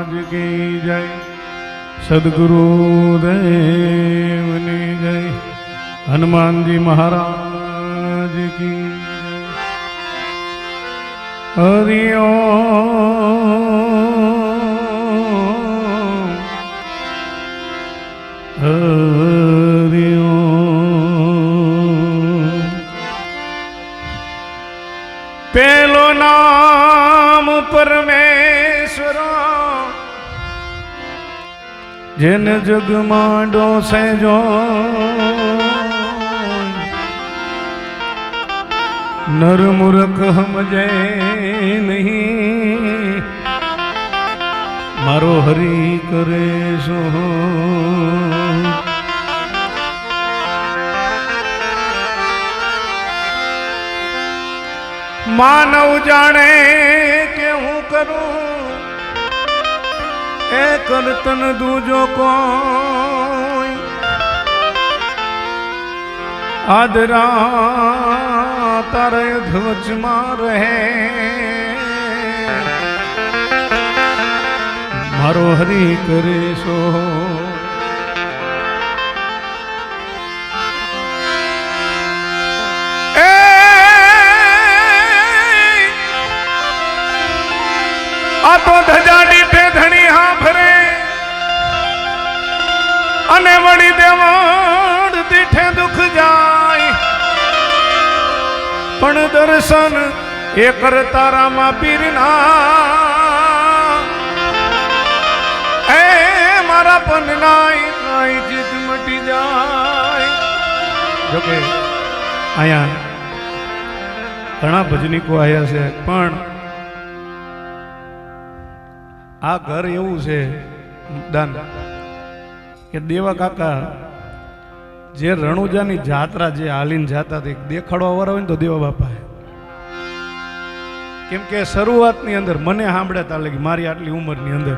महाराज की जय। सद्गुरुदेवनी जय। हनुमान जी महाराज की जय। हरि ओम हरि ओम। पेलो नाम परमेश्वर जिन जग मांडो से जो नर मूर्ख हम जय नहीं मारो हरि करे सो। मानव जाने के हूँ करूं ए करतन दूजो कोई आदरा तारे ध्वज मार है मारो हरि करे सो। आ तो धजा डीठे धनी हाँ भरे अने वड़ी देवड़ दीठे दुख जाय पण दर्शन ए कर तारा मा पीरना ए मारा पन नाई नाई जिद मटी जाय। जो के आया घणा भजनिको आया छे पण आ घर एवं है दान के देवा काका जे रણુજાની જાત્રા જે હાલીને જાતા તે દેખાડવા વાળા હોય ને તો દેવા બાપા કેમ કે શરૂઆતની અંદર મને સાંભળ્યા તા લગી મારી આટલી ઉંમરની અંદર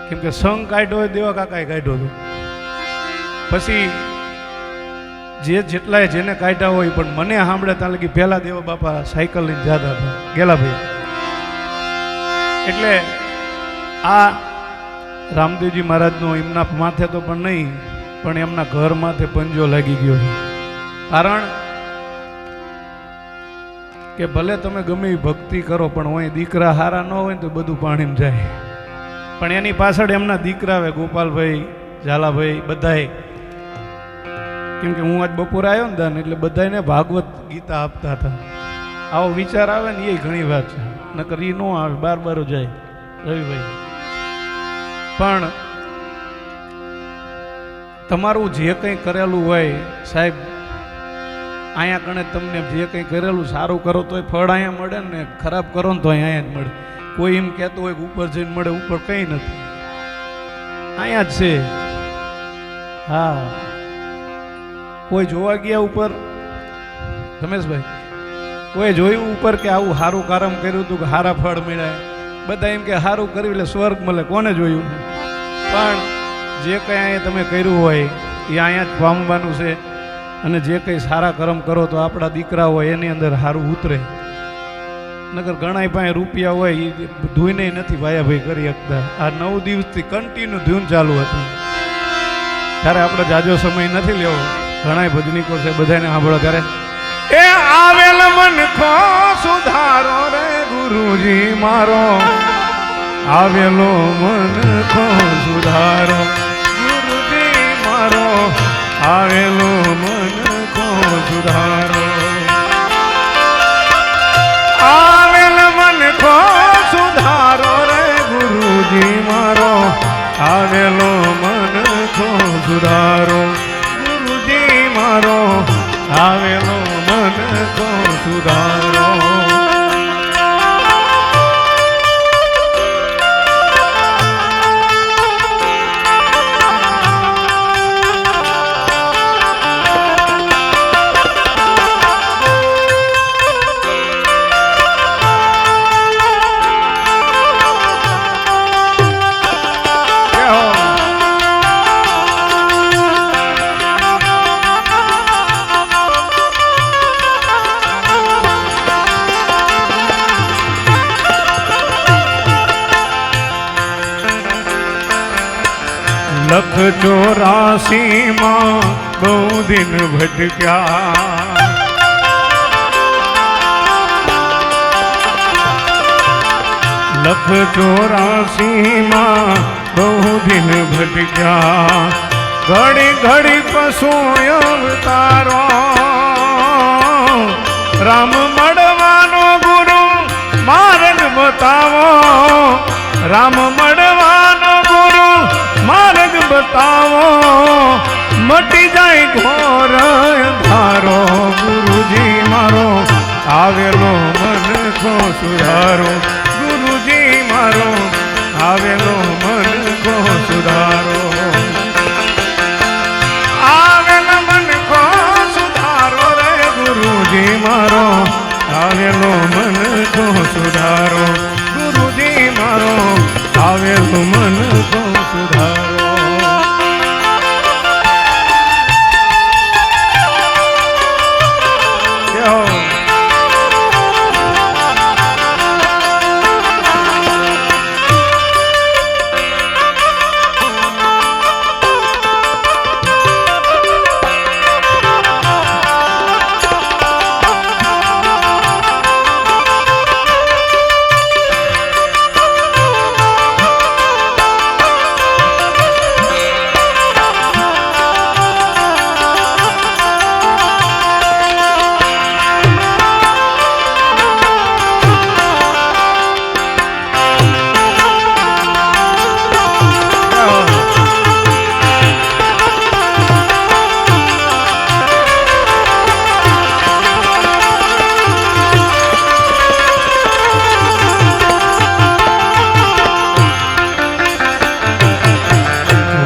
કેમ કે સંગ કાઢ્યો હોય દેવા કાકાએ કાઢ્યો હતો પછી જે જેટલાય જેને કાઢ્યા હોય પણ મને સાંભળ્યા તા લગી પહેલા દેવા બાપા સાયકલ લઈને જતા હતા ગેલા ભાઈ એટલે आ रामदेवजी महाराज नो एमना माथे तो पण नहीं पण एमना घर माथे पंजो लागी गयो कारण के भले तमे गमे भक्ति करो पण ओय दीकरा हारा न होय तो बधु पाणी में जाए पण एनी पाछळ एमना दीकरा वे गोपाल भाई झाला भाई बधाए केम के हूँ आज बपोर आयो ने दान એટલે બધાને ભાગવત ગીતા આપતા હતા આવો વિચાર આવે ને એ ઘણી વાત છે નકર ઈ નો આવે બાર બાર જાય રવિ ભાઈ પણ તમારું જે કંઈ કરેલું હોય સાહેબ અહીંયા કણે તમને જે કંઈ કરેલું સારું કરો તો ફળ અહીંયા મળે ને ખરાબ કરો ને તો અહીંયા જ મળે કોઈ એમ કહેતું હોય કે ઉપર જઈને મળે ઉપર કંઈ નથી અહીંયા જ છે હા કોઈ જોવા ગયા ઉપર રમેશભાઈ કોઈ જોયું ઉપર કે આવું સારું કામ કર્યું હતું કે સારા ફળ મળ્યા બધા એમ કે સારું કર્યું એટલે સ્વર્ગ મળે કોને જોયું પણ જે કંઈ અહીંયા તમે કર્યું હોય એ અહીંયા જ પામવાનું છે અને જે કંઈ સારા કર્મ કરો તો આપણા દીકરા હોય એની અંદર સારું ઉતરે નકર ઘણા પાસે રૂપિયા હોય એ ધૂઈને નથી ભાઈ કરી શકતા આ 9 દિવસથી કન્ટિન્યુ ધૂન ચાલુ હતી ત્યારે આપણે જાજો સમય નથી લેવો ઘણા ભજનીકો છે બધાને સાંભળો ત્યારે એ આવેલ મન ખો સુધારો રે ગુરુજી મારો આવેલો મન ખો સુધારો ગુરુજી મારો આવેલો મન ખો સુધારો આવેલ મન ખો સુધારો રે ગુરુજી મારો આવેલો મન ખો સુધારો ગુરુજી મારો આવેલો મન ખો સુધારો લખ 84 બહુ દિન ભટક્યા, લખ 84 બહુ દિન ભટક્યા, ઘડી ઘડી પશુ અવતારો, રામ મળવાનો ગુરુ માર્ગ બતાવો, રામ મળવાનો ગુરુ માર્ગ બતાવો, મટી જાય ઘોર અંધારો, ગુરુજી મારો આવેલો મન કો સુધારો, ગુરુજી મારો આવેલો મન કો સુધારો, આવેલો મન કો સુધારો રે, ગુરુજી મારો આવેલો મન કો સુધારો, ગુરુજી મારો આવેલો મન કો સુધારો.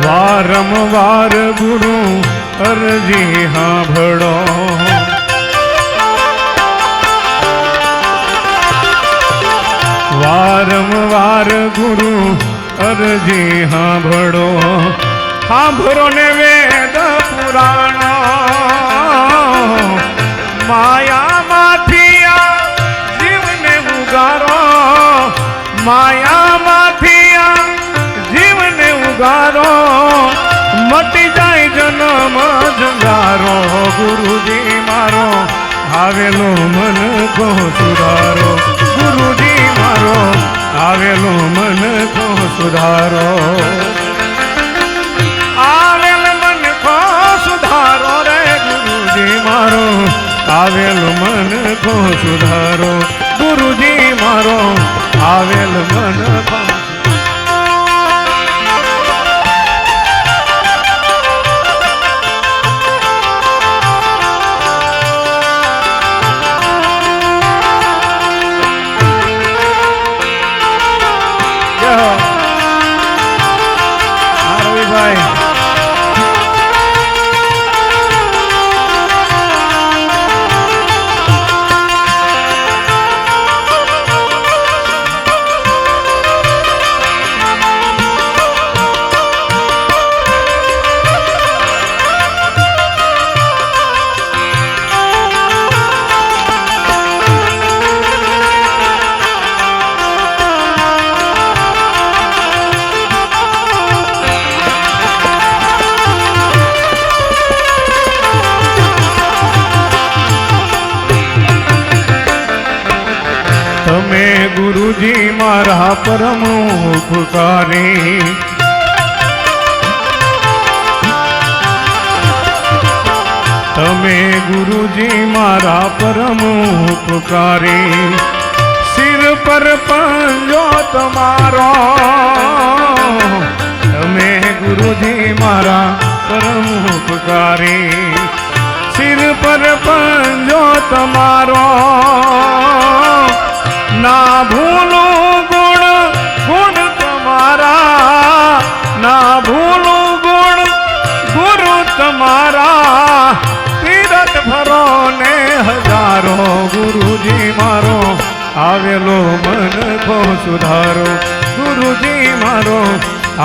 વારંવાર ગુરુ અરજી સાંભળો, વારંવાર ગુરુ અરજી સાંભળો, સાંભળો ને વેદ પુરાણ, માયામાંથી આ જીવને ઉગારો, માયામાંથી આ જીવને ઉગારો, મટી જાય જન્મ જંગારો, ગુરુજી મારો આવેલો મન કો સુધારો, ગુરુજી મારો આવેલો મન કો સુધારો, આવેલ મન કો સુધારો રે, ગુરુજી મારો આવેલ મન કો સુધારો, ગુરુજી મારો આવેલ મન કો તમે ગુરુજી મારા પરમ ઉપકારી, તમે ગુરુજી મારા પરમ ઉપકારી, સિર પર પંજો તમારો, તમે ગુરુજી મારા પરમ ઉપકારી, સિર પર પંજો તમારો, ના ભૂલું ગુણ ગુણ તમારા, ના ભૂલું ગુણ ગુરુ તમારા, તીરથ ભરો ને હજારો, ગુરુજી મારો આવેલો મન કો સુધારો, ગુરુજી મારો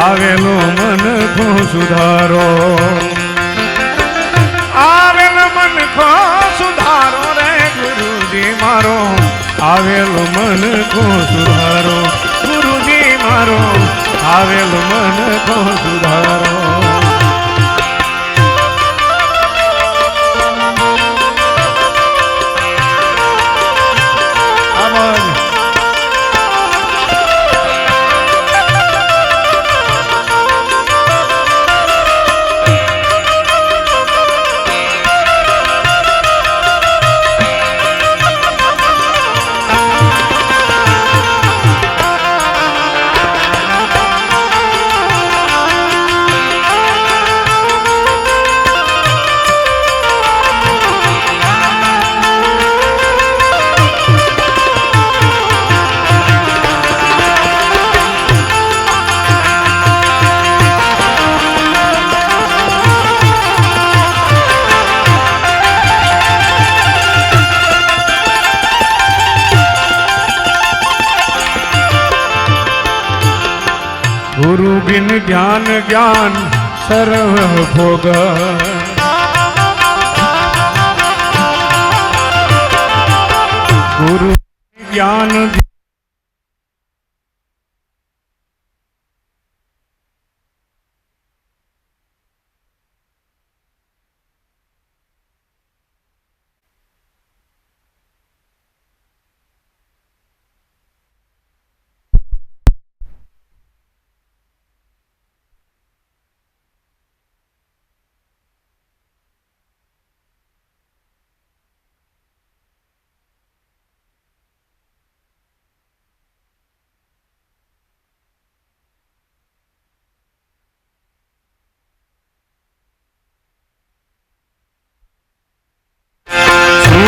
આવેલો મન કો સુધારો, આવેલ મન કો સુધારો રે, ગુરુજી મારો આવેલો મન કો સુધારો, ગુરુજી મારો આવેલો મન કો સુધારો. गुरु बिन ज्ञान ज्ञान सर्व भोग गुरु ज्ञान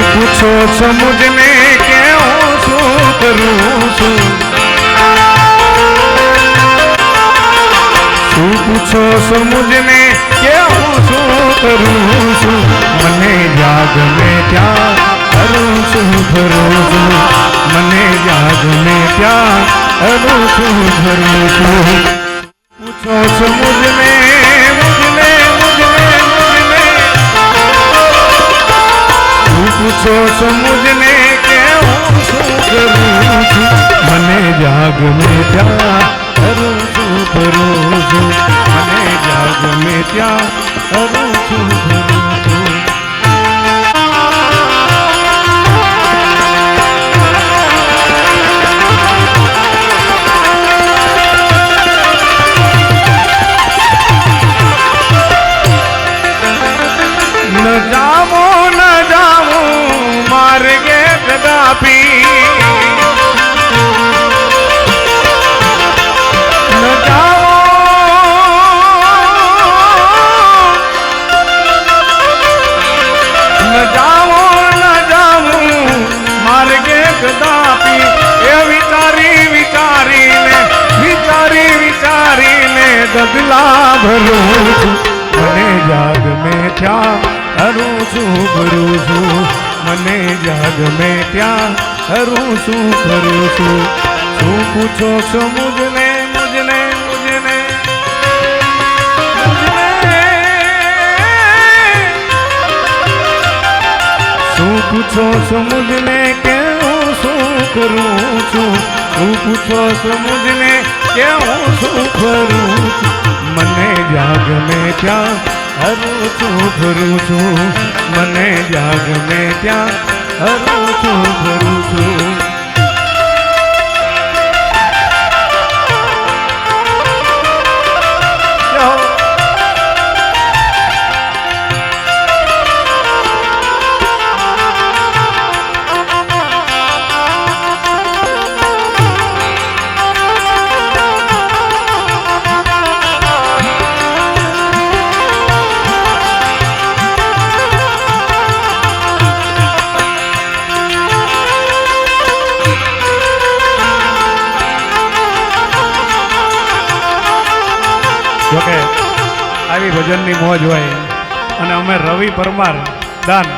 पूछो समझने क्यों शू करूं छू पूछो समझने क्यों शू करूं छू मने जाग में क्या करूं छू भरूं छू मने जाग में क्या करूं छू भरूं छू पूछो समझने मुझने पूछो समझने क्यों शू करूं छू मने जाग में क्या करूं छू भरूं छू मने जाग में क्या करूं छू भरूं छू न जाऊं मार्गे कदापि न जाऊं मार्गे कदापि ये विचारी ने दगला भरूं मने जाग में क्या करूं छू भरूं छू मने जाग में क्या करूं छू भरूं छू शू पूछो समझने मुझने शू पूछो समझने क्यों शू करूं छू शू पूछो समझने क्यों शू करूं छू मने जाग में क्या करूं छू भरूं छू मने जाग में क्या करूं छू भरूं छू જોકે આવી ભજનની મોજ હોય અને અમે રવિ પરમાર દાન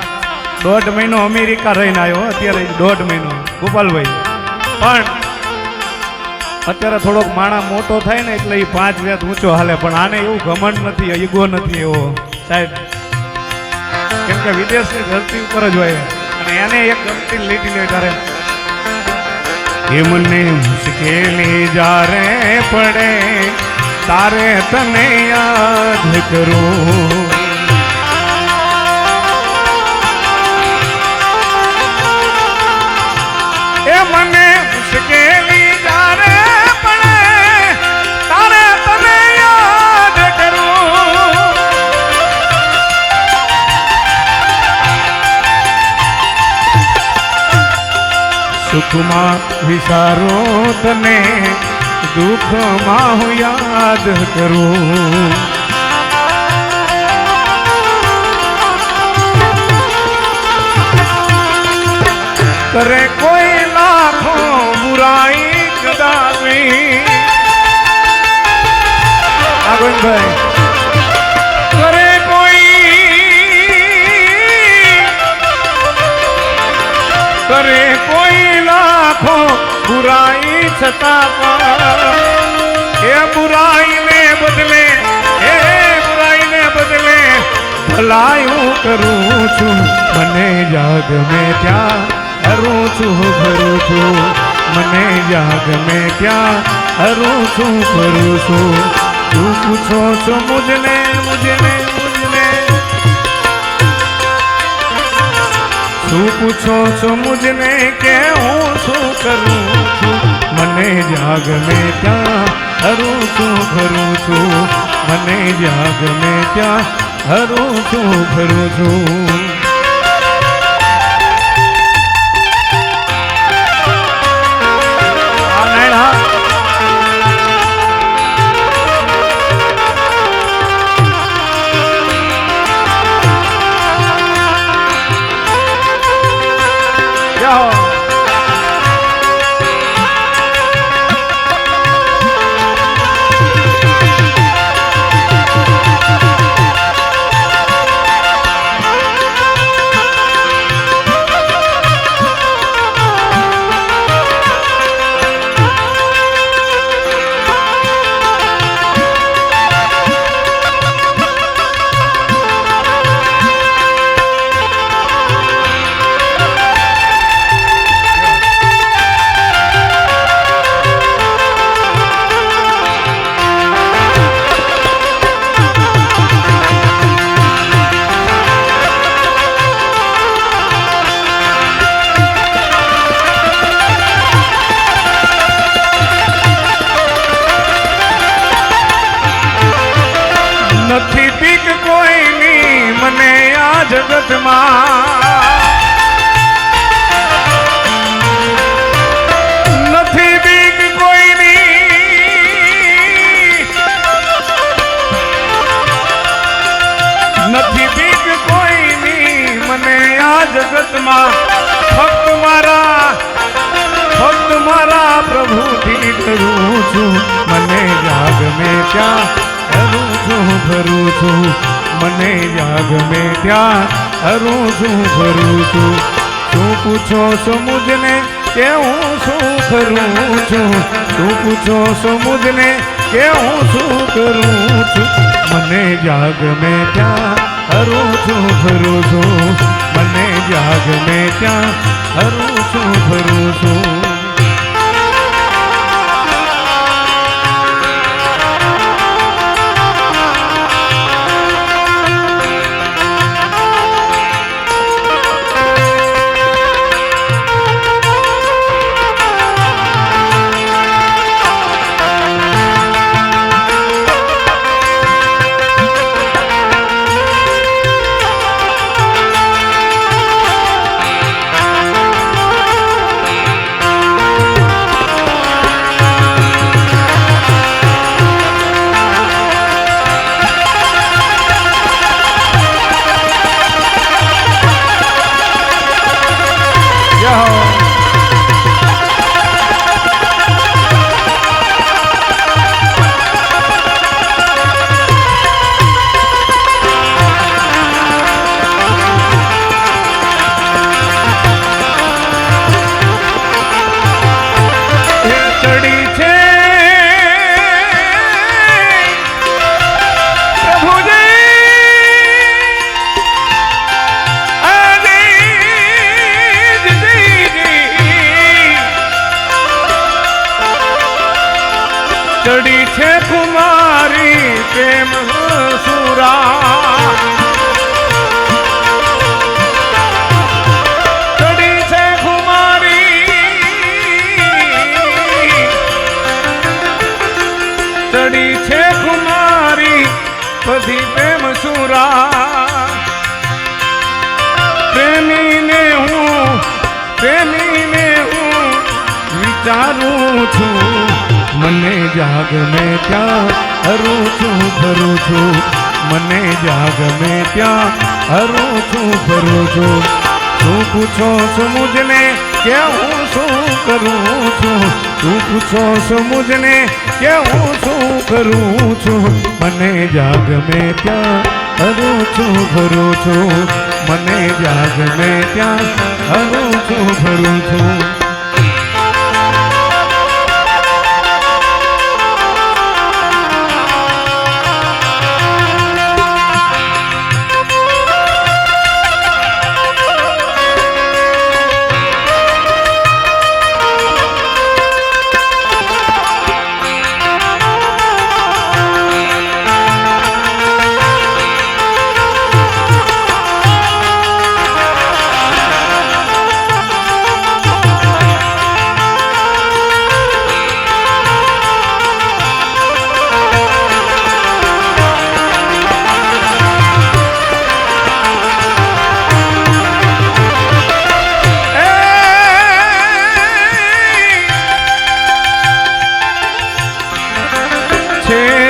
1.5 મહિનો અમેરિકા રહીને આવ્યો અત્યારે 1.5 મહિનો ગોપાલભાઈ પણ અત્યારે થોડોક માણા મોટો થાય ને એટલે એ 5 વેત ઊંચો હાલે પણ આને એવું ઘમંડ નથી ઈગો નથી એવો સાહેબ કેમ કે વિદેશની ધરતી ઉપર જ હોય અને એને એક ગમતી લીટી લે કરે એમને મુશ્કેલી જારે પડે तारे तने याद करूं ए मने मुश्केली जारे पड़े तारे तने याद करूं सुखमा विचारो तने दुख माँ याद करूं करे कोई लाखों बुराई कदापि आगुन भाई करे कोई लाखों बुराई छता એ બુરાઈને બદલે ભલાયું કરું છું મને જાગ મેં ત્યાં હરું છું ભરું છું મને જાગ મેં ત્યાં હરું છું ભરું છું તું પૂછો છો મુજને શું પૂછો છો મુજને કે હું શું કરું છું મને જાગ મેં ત્યાં હરું છું ભરું છું મને જાગ મેં ત્યાં હરું છું ભરું છું નથી બીક કોઈની મને આ જગતમાં નથી બીક કોઈની નથી બીક કોઈની મને આ જગતમાં ફક્ત મારા પ્રભુથી ડરું છું મને જાગ મેં ત્યાં હરું છું ભરું છું મને જાગ મેં ત્યાં હરું છું ભરું છું શું પૂછો છો મુજને કે હું શું કરું છું શું પૂછો છો મુજને કે હું શું કરું છું મને જાગ મેં ત્યાં હરું છું ભરું છું મને જાગ મેં ત્યાં હરું છું ભરું છું ચડી છે કુમારી પ્રેમ સુરા ચડી છે કુમારી બધી પ્રેમ સુરા પ્રેમીને હું વિચારું છું મને જાગ મેં ત્યાં હરું છું ભરું છું મને જાગ મેં ત્યાં હરું છું ભરું છું શું પૂછો છો મુજને કે હું શું કરું છું શું પૂછો છો મુજને કે હું શું કરું છું મને જાગ મેં ત્યાં હરું છું ભરું છું મને જાગ મેં ત્યાં હરું છું ભરું છું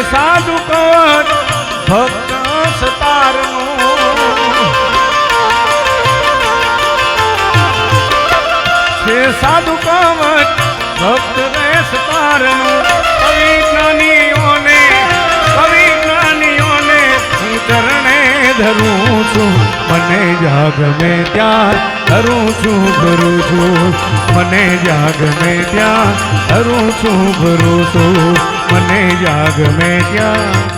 સાધુ કવચ ભક્ત સતારનું છે સાધુ કવચ ભક્ત સતારનું કવિજ્ઞાનીઓને હું ચરણે ધરું છું મને જાગ મેં ત્યાં ધરું છું ભરું છું મને જાગ મેં ત્યાં ધરું છું ભરું છું મને જાગ મેં ત્યાં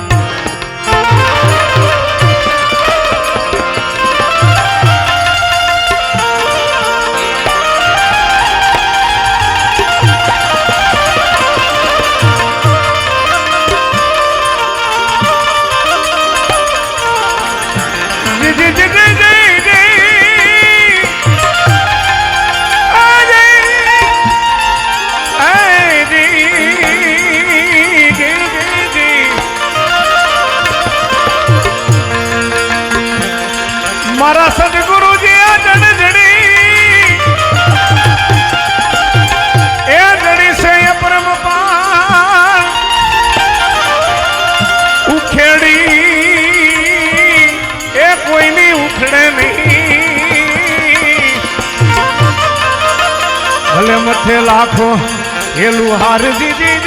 મારા સદગુરુજી આ જડી એ જડી છે પરમ પાર ઉખેડી એ કોઈની ઉખડે નહીં ભલે મથે લાખો એલું હાર દીદી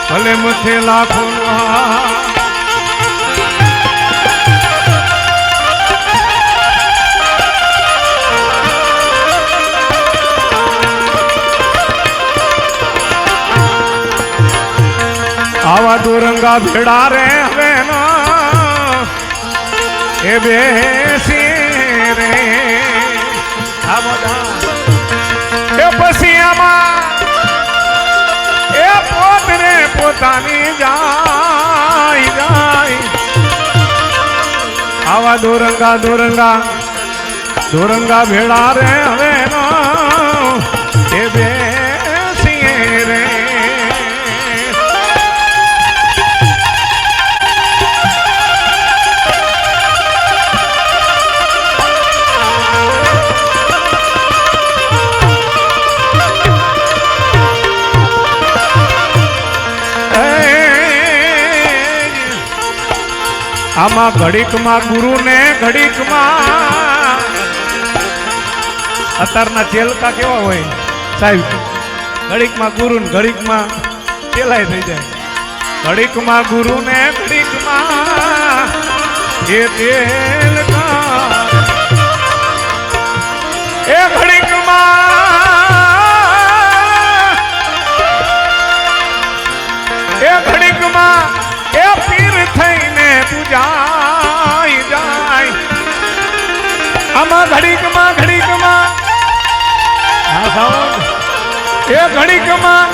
ભલે મથે લાખો આવા દોરંગા ભેડા રે હવે એ બેસી રે આ બધા એ પછી આમાં એ પોતને પોતાની જાય આવા દોરંગા ભેડા રે હવે એ બેસીએ રે આમાં ઘડીકમાં ગુરુને ઘડીકમાં અત્યારના ચેલકા કેવા હોય સાહેબ ઘડીકમાં ગુરુ ને ઘડીકમાં ચેલાય થઈ જાય ઘડીકમાં ગુરુને ઘડીકમાં એ ચેલકા એ ઘડીકમાં એ પીર થઈને પૂજાઈ જાય આમાં ઘડીકમાં એ ઘડીકમાં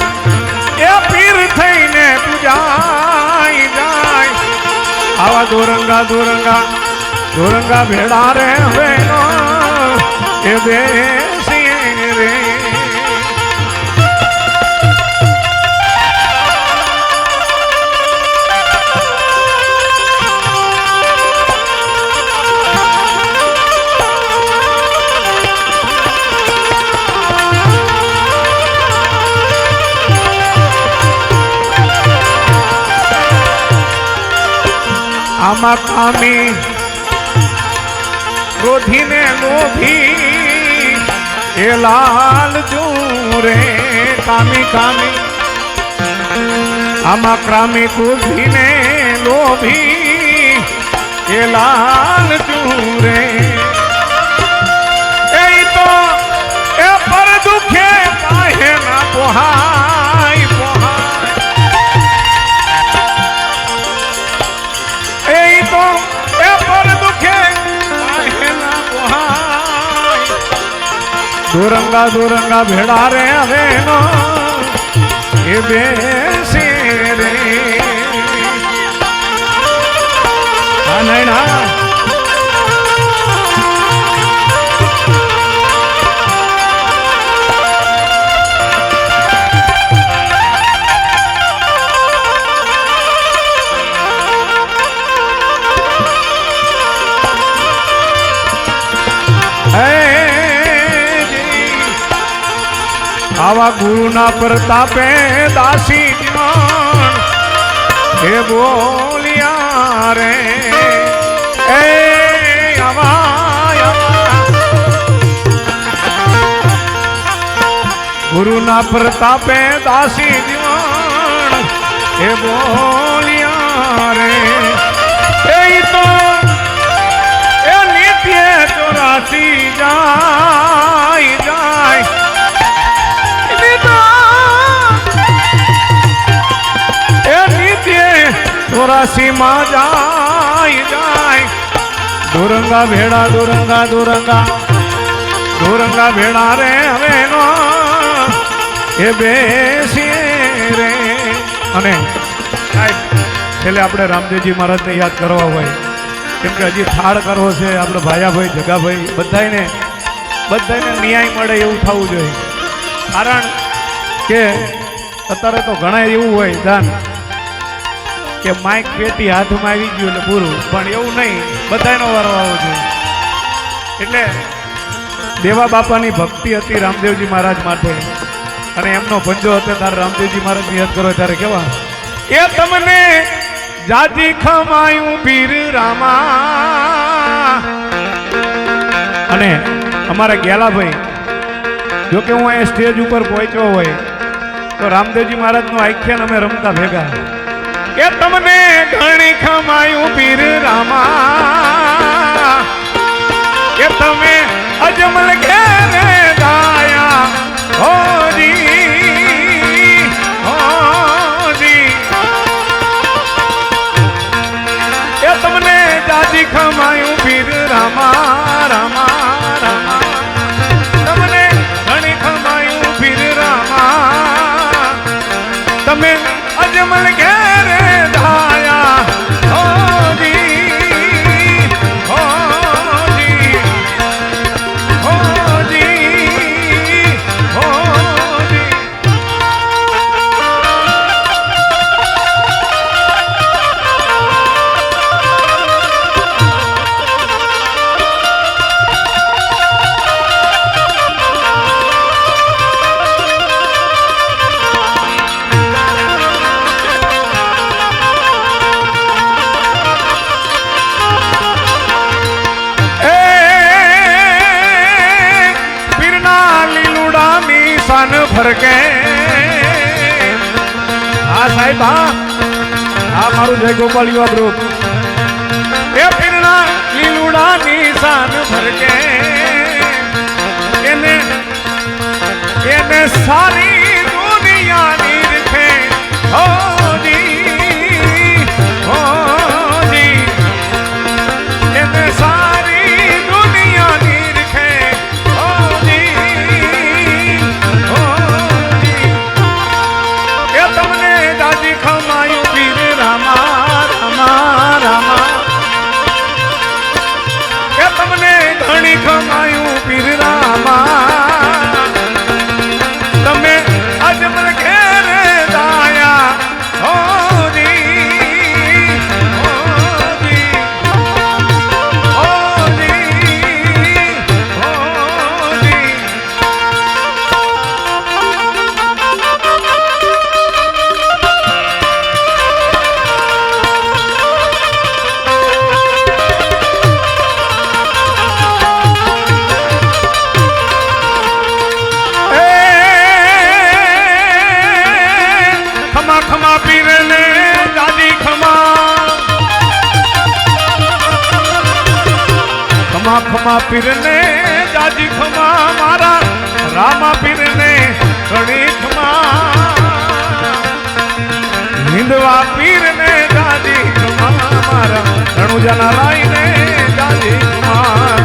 એ પીર થઈને પૂજાઈ જાય આવા દોરંગા ભેડા રે હવે એ બેસીએ રે આમાં કામી ક્રોધીને લોભી એ લાલ રે કામી આમાં ક્રામી ક્રોધીને લોભી એ લાલ રે એ તો એ પર દુખે કાહે ના પોહાય દોરંગા ભેડા રે હવે એ બેસે રે ના આવા ગુરુના પ્રતાપે દાસી જીવન હે બોલિયા રે એ આવા ગુરુના પ્રતાપે દાસી જીવન હે બોલિયા રે એ તો એ નિત્ય 84 જાય જાય એ નિત્ય 84 માં જાય જાય દુરંગા ભેડા દુરંગા દુરંગા દુરંગા ભેડા રે હવે નો એ બેસી રે. અને છેલ્લે આપણે રામદેવજી મહારાજને યાદ કરવા હોય કેમ કે હજી થાળ કરવો છે આપણે ભાયાભાઈ જગાભાઈ બધાને ન્યાય મળે એવું થવું જોઈએ. કારણ કે અત્યારે તો ઘણા એવું હોય દાન કે માઇક પેટી હાથમાં આવી ગયું એટલે પૂરું, પણ એવું નહીં, બધાનો વારો આવવો જોઈએ. એટલે દેવા બાપાની ભક્તિ હતી રામદેવજી મહારાજ માટે અને એમનો પંજો હતો ત્યારે રામદેવજી મહારાજની યાદ કરો ત્યારે કેવા એ તમને જાજી ખમાયું પીર રામા. અને અમારા ગેલાભાઈ જો કે હું અહીંયા સ્ટેજ ઉપર પહોંચ્યો હોય તો રામદેવજી મહારાજનું આખ્યાન અમે રમતા ભેગા એ તમને ઘણી ખમાયું પીર રામા કે તમે અજમલ ઘેરે ગાયા હોજી હોજી એ તમને જાજી ખમાયું પીર રામા રામા રામા તમને ઘણી ખમાયું પીર રામા તમે અજમલ ઘેરે ધાયા હોજી હોજી હોજી હોજી. ફરકે હા સાહેબ હા મારું જય ગોપાલ યુવા ગ્રુપ એ પીરના લીલુડા નિશાન ફરકે એને એને સારી દુનિયા નિરખે હોજી હોજી એને સારી દુનિયા નિરખે ખમાયું પીર રામા રામા રામા કે તમને ઘણી ખમાયું પીર રામા તમે અજમલ ઘેરે દાયા હોજી હોજી હોજી હોજી. ખમા પીરને દાદી ખમા ખમા ખમા પીરને દાદી ખમા મારા રામા પીરને ઘણી ખમા હિંદવા પીરને દાદી ખમા મારા રણુજાના રાઈને દાદી ખમા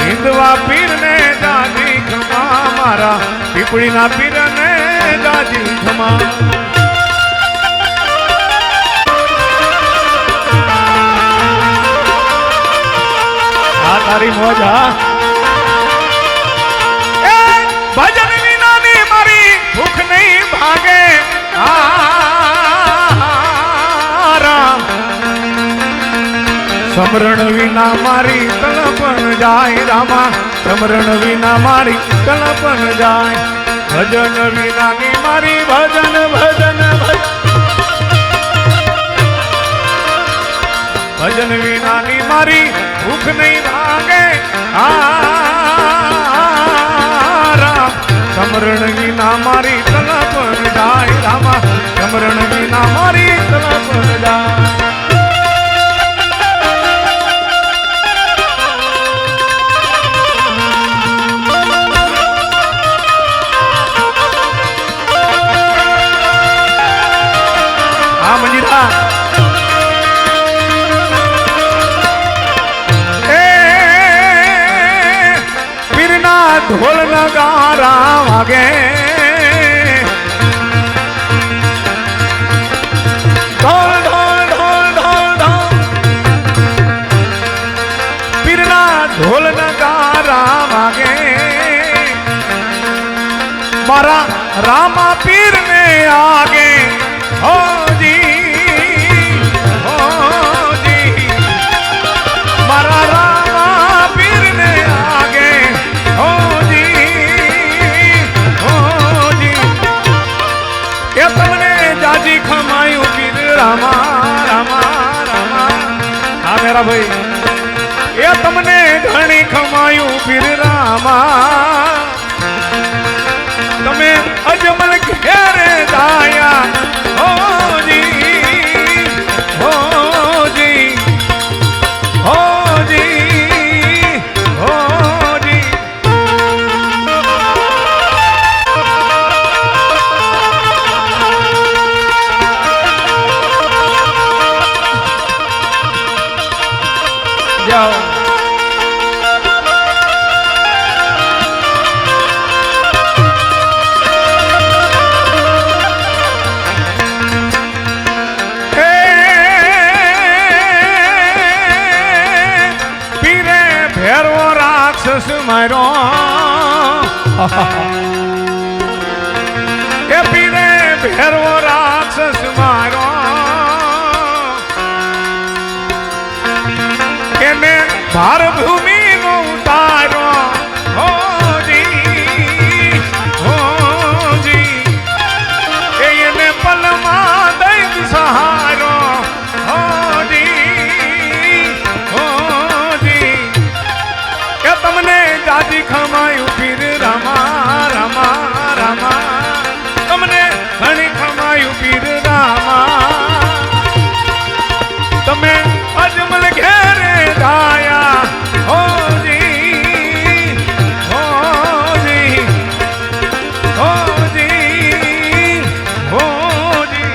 હિંદવા પીરને દાદી ખમા મારા પીપળીના પીરને દાદી ખમા. તારી મોજ ભજન વિનાની મારી ભૂખ નહીં ભાગે રામ સમરણ વિના મારી તલપન જાય રામા સમરણ વિના મારી તલપન જાય ભજન વિનાની મારી ભજન ભજન ભજન વિનાની મારી ભૂખ નહીં લાગે રામ સમરણ વિના મારી તલપ જાય રામા સમરણ વિના મારી તલપ જાય ઢોલ નગારા વાગે ઢોલ ઢોલ ઢોલ ઢોલ ઢોલ પીરના ઢોલ નગારા વાગે મારા રામા પીર ને આગે હોજી મારા રામા પીર ને આગે તમને જાજી ખમાયું પીર રામા રામા રામા હા મેરા ભાઈ એ તમને ઘણી ખમાયું પીર રામા તમે અજમલ ઘેરે દાયા હોજી હોજી હોજી હોજી જાઓ પીરે ભેરવો રાક્ષસ મારો એ પીરે ભેરવો રાક્ષસ મારો એને ભાર ભૂમિ નો ઉતારો હોજી એને પલમાં દૈત સહારો હોજી કે તમને જાજી ખમાયું પીર રામા રામા રામા તમને ઘણી ખમાયું પીર રામા તમે અજમલ ઘેરે દાયા હોજી હોજી હોજી હોજી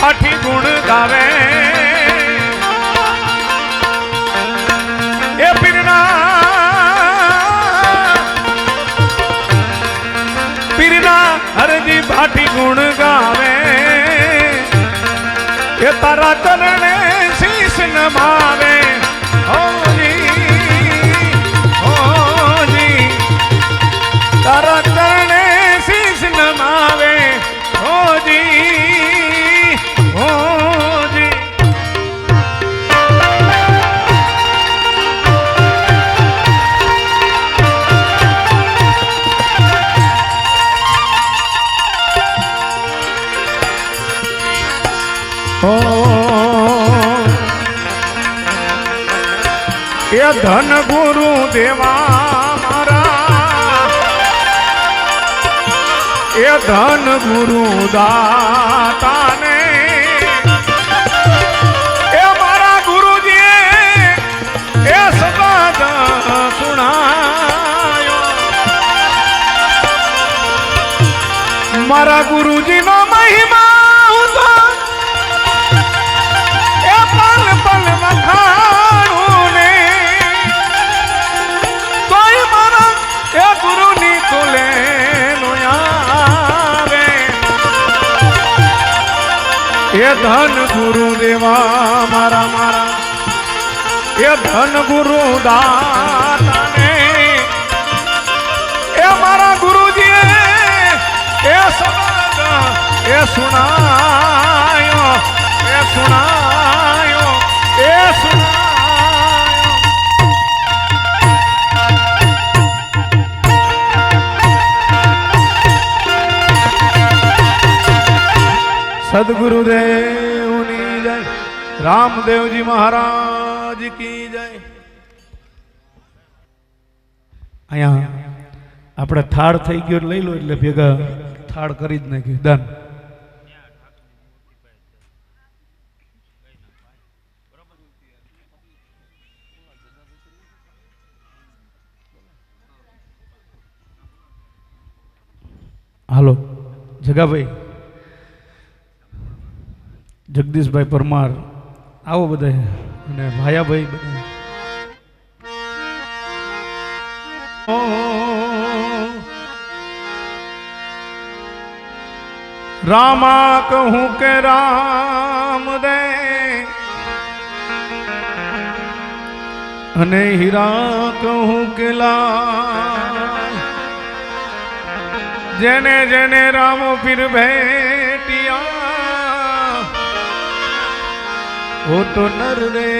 ભાઠી ગુણ ગાવે એ પીરના હરજી ભાઠી ગુણ ગાવે એ તારા ચરણે શીશ નમાવે હોજી તારા ચરણે શીશ નમાવે હોજી એ ધન ગુરુ દેવા મારા એ ધન ગુરુ દાતાને એ મારા ગુરુજી એ સબાદ સુણાયો મારા ગુરુજી નો મહિમા હું તો એ પલ પલ વખા ધન ગુરુ દેવા મારા મારા એ ધન ગુરુ દાતાને એ મારા ગુરુજી એ શબ્દ એ સુણાયો એ સુણાયો એ સુણાયો સદગુરુદેવની જય રામદેવજી મહારાજ કી જય અહીંયા આપણે થાળ થઈ ગયો લઈ લો એટલે ભેગા થાળ કરી જ નાખ્યું દાન હાલો જગાભાઈ જગદીશભાઈ પરમાર આવો બધા અને ભાયાભાઈ બધા રામા કહું કે રામ દે અને હીરા કહું કે લાલ જેને જેને રામો પીર ભેટિયા ઓ તો નર રે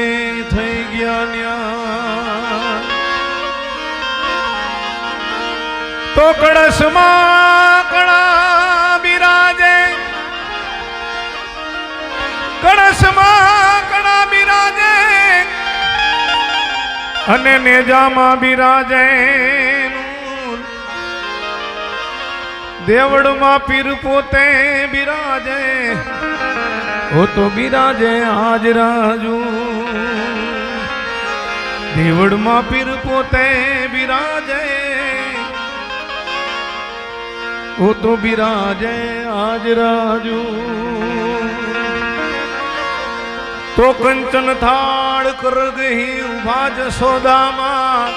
થઈ ગયા ન્યા તો કળશમાં કણા બિરાજે કળશમાં કણા બિરાજે અને નેજામાં બિરાજે દેવડમાં પીર પોતે બિરાજે ઓ તો બિરાજે આજ રાજુ દેવડમાં પીર પોતે બિરાજે ઓ તો બિરાજે આજ રાજુ તો કંચન થાળ કર ગઈ ઉભા જશોદામાં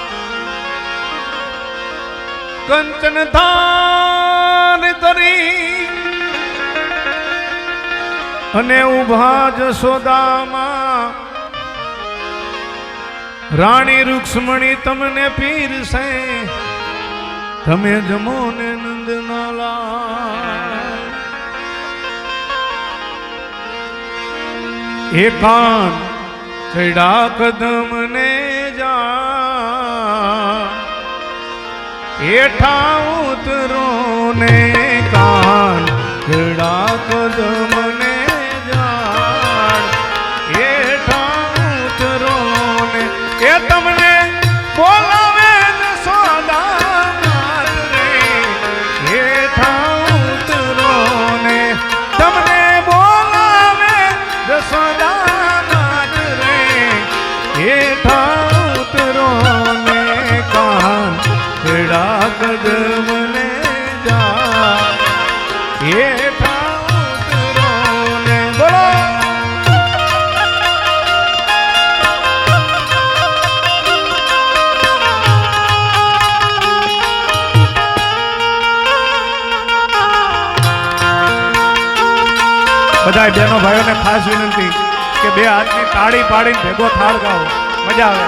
કંચન થાળ તરી અને ઉભા જશોદામાં રાણી રૂક્ષ્મણી તમને પીરસે તમે જમો ને નંદનાલા એકાન ચડા કદમ ને જા એઠા ઉતરો ને કાન ચડા કદમ ને એ તમને બોલાવે સોદાનાથ રે હેઠા ઉતરો ને તમને બોલાવે સોદાનાથ રે હેઠા ઉતરો ને કાન ચડા કદમ ને જા હેઠા ઉતરો ને બોલો બધા બહેનો ભાઈઓને ખાસ વિનંતી કે બે હાથની તાળી પાડીને ભેગો થાળ ગાઓ મજા આવે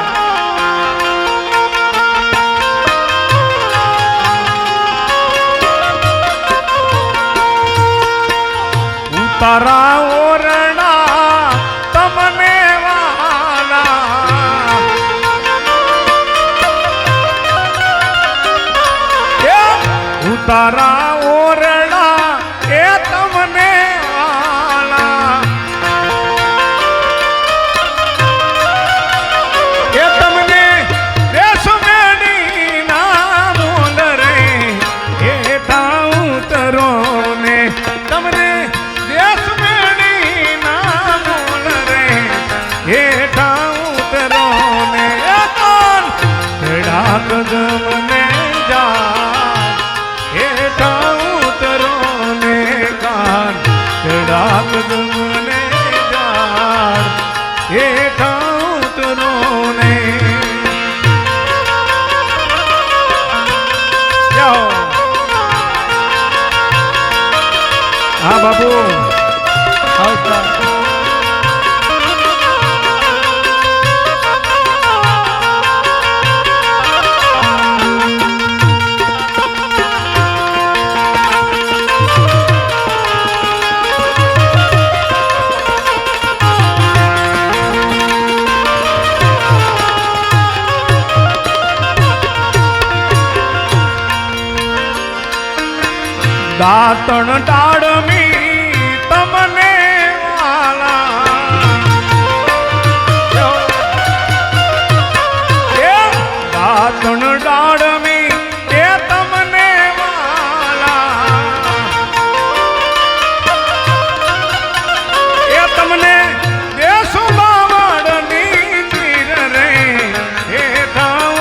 ઉતારા ઓરણા તમને વાલા ઉતારા ઓરણા એ તમને કદમને જા હેઠા ઉતરો ને કાન ચડા કદમને જા હેઠા ઉતરો ને હા બાપુ આવતા દાતણ ડાળમી તમને વાલા દાતણ ડાળમી એ તમને વાલા એ તમને દેશો બાવળની ચીર રે એ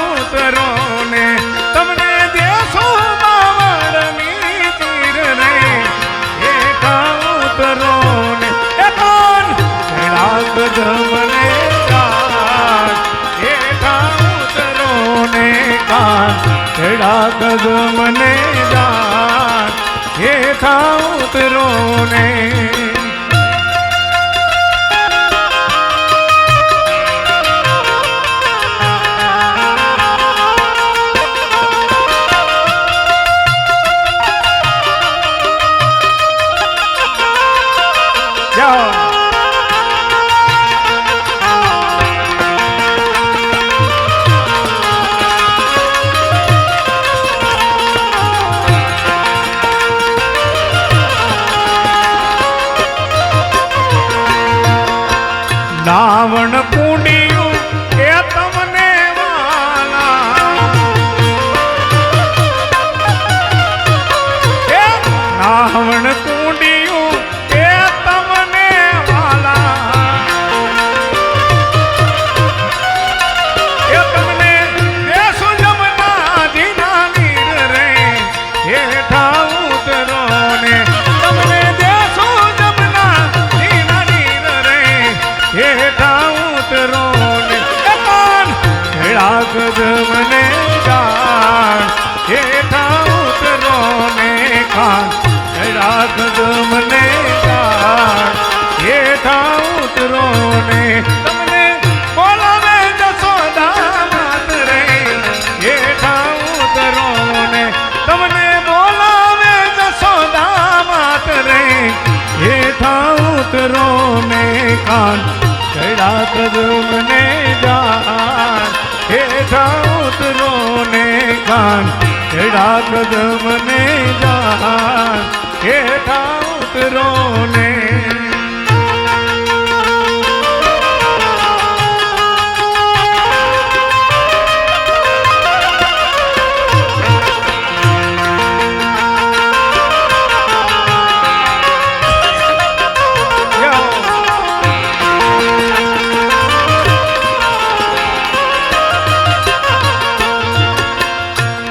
ઉતરો ને તમને દેશો બાવળની ચીર રે એ ઉતરો ને એ કોણ રાગ જમને રાગ મને જાન હે ઉતરો ને રાવણ કુંડિયું એ તમને વાલા રાવણ કુંડિયું એ તમને વાલા એ તમને દેશો જમના જીના નીર રે હેઠા ઉતરો ને તમને દેશો જમના જીના નીર રે હેઠા ઉતરો ને કાન રાગ મને જાન હેઠા ઉતરો ને કાન રાગ મને જાન હેઠા ઉતરો ને તમને બોલાવે જસોદા માત રે હેઠા ઉતરો ને તમને બોલાવે જસોદા માત રે હેઠા ઉતરો ને કાન રાગ મને જાન હેઠા ઉતરો ને કાન રાગ મને જાન હેઠા ઉતરો ને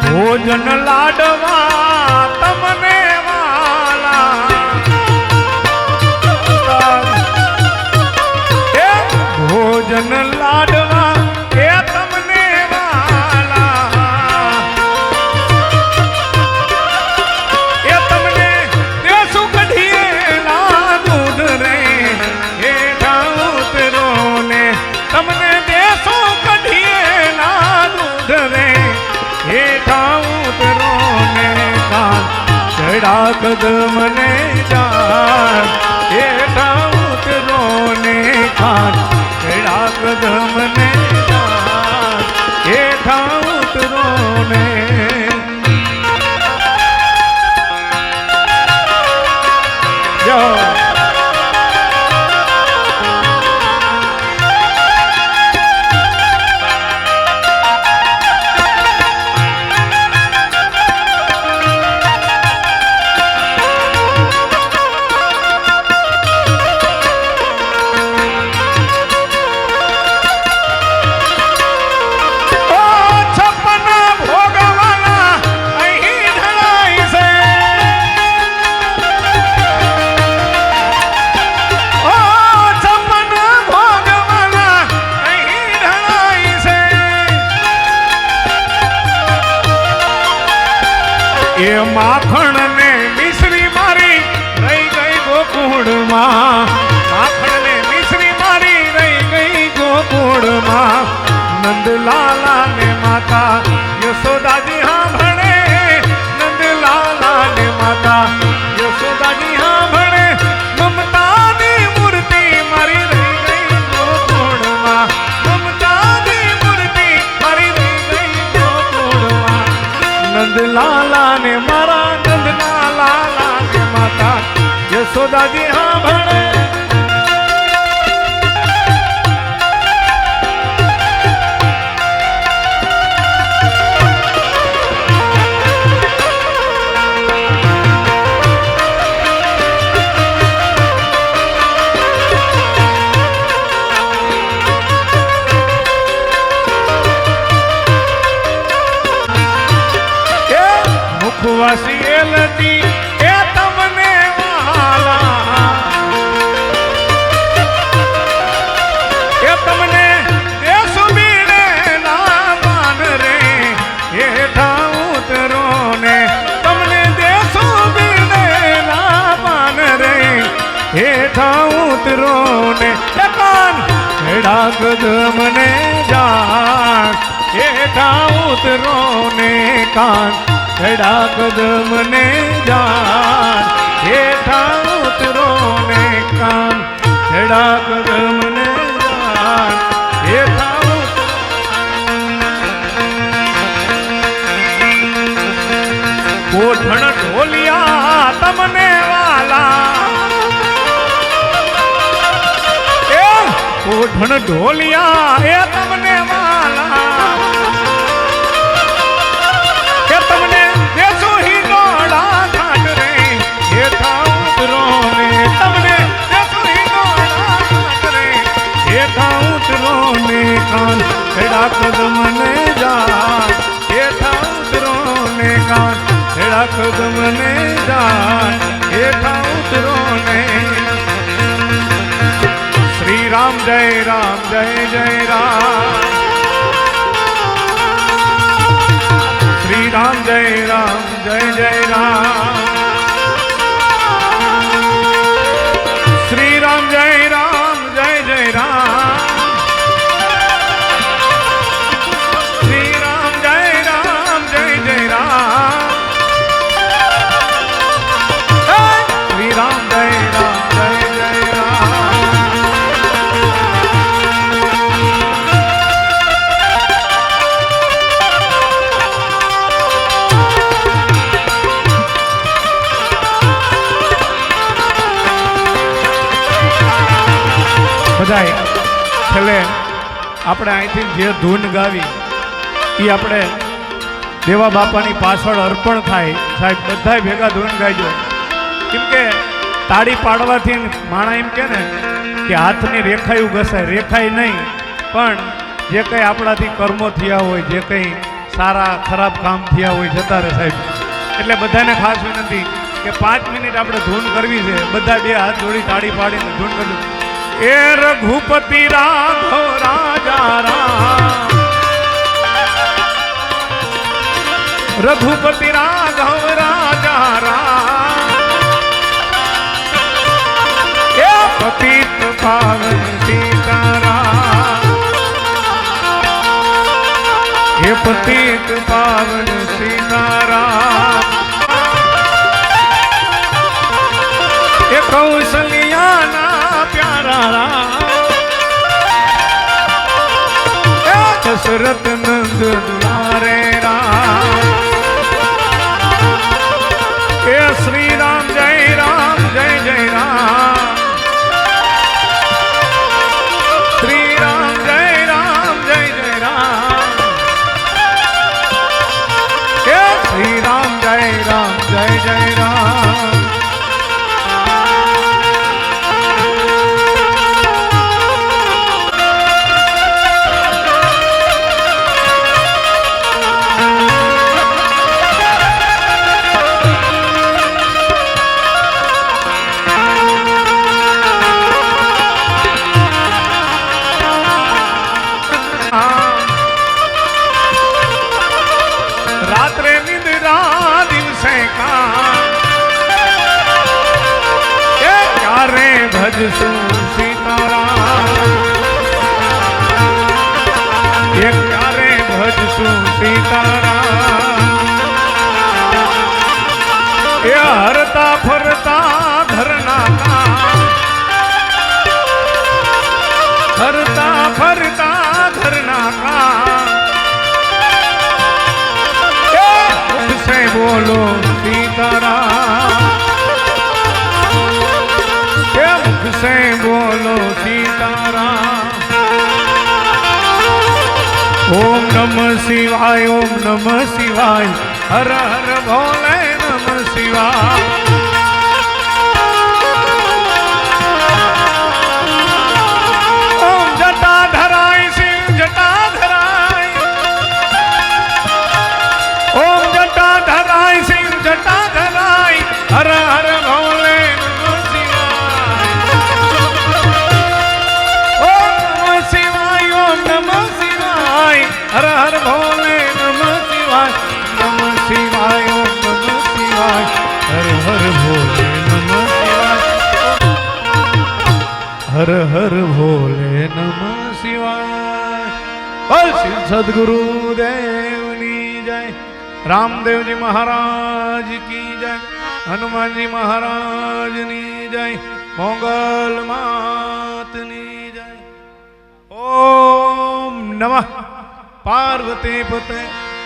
ભોજન લાડવા તમને વાલા ભોજન લાડવા એ તમને વાલા એ તમને દેશું કઢીએલા દૂધ રે હેઠા ઉતરો ને તમને દેશું કઢીએલા દૂધ રે હેઠા ઉતરો ને કાન રાગ મને જાન હેઠા ઉતરો ને કાન રાગ મને જાન હેઠા ઉતરો ને એ માખણ ને મિશ્રી મારી રહી ગઈ ગોકુળમાં માખણ ને મિશ્રી મારી રહી ગઈ ગોકુળમાં નંદલાલા ને માતા યશોદાજી હા ભણે નંદલાલા ને માતા યશોદાજી હા ભણે મમતાની મૂર્તિ મારી રહી ગઈ ગોકુળમાં મમતાની મૂર્તિ મારી રહી ગઈ ગોકુળમાં નંદલાલા ને મારા નંદના લાલા દાદી હા ભણે મુખવાસી એલતી એ તમને વાલા એ તમને દેશ બીને ના પાન રે એ ઉતરો ને તમને દેશ બીને ના પાન રે એ ઉતરો ને કાન હેડા કદમ ને જાન એ ઉતરો ને કાન હેડા કદમ ને જાન હેઠા ઉતરો ને કાન હેડા કદમ ને જાન હેઠા કોઠણ ઢોલિયા તમને વાલા એ કોઠણ ઢોલિયા એ તમને વાલા કે તમને દેશો હી ગોળા ઘાટ રે હેઠા ઉતરો ને તમને દેશો હી ગોળા ઘાટ રે હેઠા ઉતરો ને કાન હેડા કદમ ને જાન હેઠા ઉતરો ને કાન હેડા કદમ ને જાન હેઠા ઉતરો ને શ્રી રામ જય જય રામ श्री राम जय जय राम श्री राम जय जय राम श्री राम जय जय राम श्री राम जय जय राम બધાય છેલ્લે આપણે અહીંથી જે ધૂન ગાવી એ આપણે દેવા બાપાની પાછળ અર્પણ થાય સાહેબ બધાય ભેગા ધૂન ગાઈજો કેમ કે તાળી પાડવાથી માણા એમ કે ને કે હાથની રેખાયું ઘસાય રેખાય નહીં પણ જે કંઈ આપણાથી કર્મો થયા હોય જે કંઈ સારા ખરાબ કામ થયા હોય જતા રહે સાહેબ એટલે બધાને ખાસ વિનંતી કે 5 મિનિટ આપણે ધૂન કરવી છે બધા બે હાથ જોડી તાળી પાડીને ધૂન કરજો એ રઘુપતિ રાઘવ રાજા રામ રઘુપતિ રાઘવ રાજા રામ એ પતિત પાવન સીતારામ એ પતિત પાવન સીતારામ એ કૌશલ્યાના પ્યારા દશરથ નંદ दुलारे राम ए श्री राम जय जय राम श्री राम जय जय राम ए श्री राम जय जय राम रात्रे निद्रा दिवसे का क्यारे भजसु सीताराम ये क्यारे भजसु सीताराम ये हरता फरता धरना का हरता फरता धरना का से बोलो सीताराम ઓમ નમઃ શિવાય, ઓમ નમઃ શિવાય, હર હર ભોલે નમઃ શિવાય. ઓમ જટાધરાય શિવ જટાધરાય, ઓમ જટાધરાય શિવ જટાધરાય, હર હર ભોલે નમઃ શિવાય. ઓમ નમઃ શિવાય, ઓમ નમઃ શિવાય, હર હર ભોલે નમઃ શિવાય. નમઃ શિવાય, ઓમ નમઃ શિવાય, હર હર ભોલે નમઃ શિવાય. હર હર ભોલે નમઃ શિવાય. બોલ શ્રી સદગુરુ દેવની જય, રામદેવજી મહારાજ કી જય, હનુમાનજી મહારાજની જય, મોગલ માતની જય. ઓમ નમઃ પાર્વતી પતે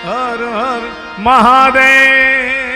હર હર મહાદેવ.